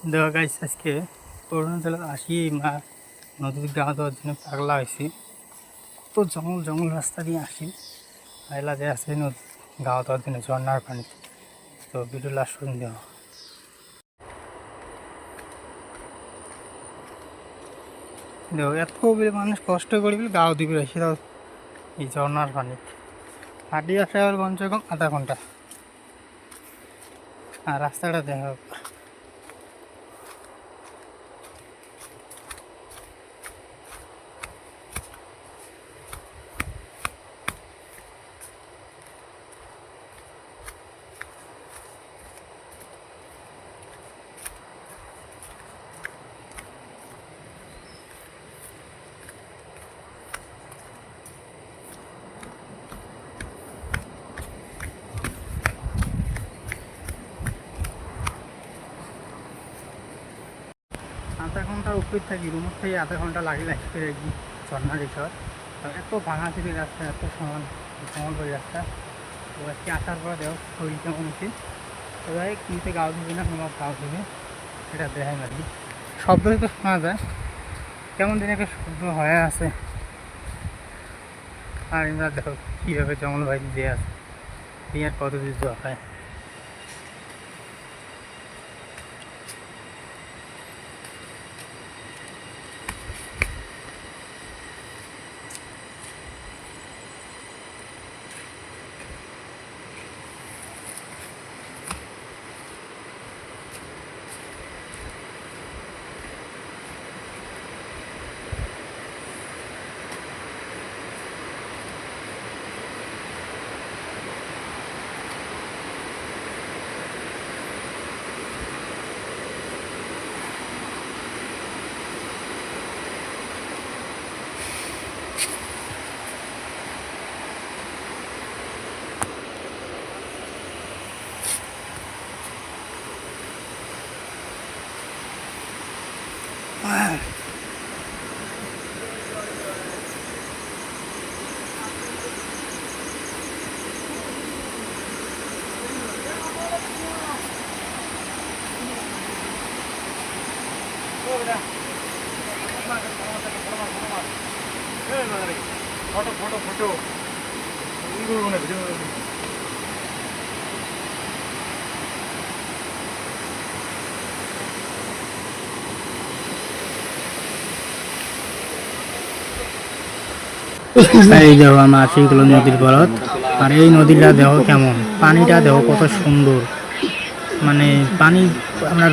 দেখো গাইস, আজকে অরুণাচলের আসি নদীর গা দেওয়ার জন্য পাগলা হয়েছি। কত জঙ্গল জঙ্গল রাস্তা দিয়ে আসি, আইলা যে আছে নদী গা দেওয়ার জন্য ঝর্নার পানি। তো ভিডিও লাস্ট পর্যন্ত দেখো। দেখো এত মানুষ কষ্ট করে গাও দিবে আসি, তাও এই ঝর্নার পানি হাঁটি আসে আর কমসে কম আধা ঘন্টা। আর রাস্তাটা দেখো, আধা ঘন্টার উপরে থাকি, রুমের থেকে আধা ঘন্টা লাগে করে ঝর্নার ভিতর। এত ভাঙা থেকে রাস্তা, এত সমান করে রাস্তা। তো আজকে আসার পরে দেখো শরীর কেমন হচ্ছে। তো যাই কিনতে গাও দিবে না তোমার গাও দিবে, এটা দেখায় আর কি। শব্দ তো শোনা যায়, কেমন দিন একটা শব্দ হয়ে আছে। আর এরা দেখো কীভাবে জঙ্গল বাড়ি দিয়ে আছে, দিয়ে কত কিছু হয়। ফটো ফটো ফটো এই দেখো আমরা আছি এগুলো নদীর পাড়ত। আর এই নদীটা দেখো কেমন, পানিটা দেখো কত সুন্দর। মানে পানি আমরা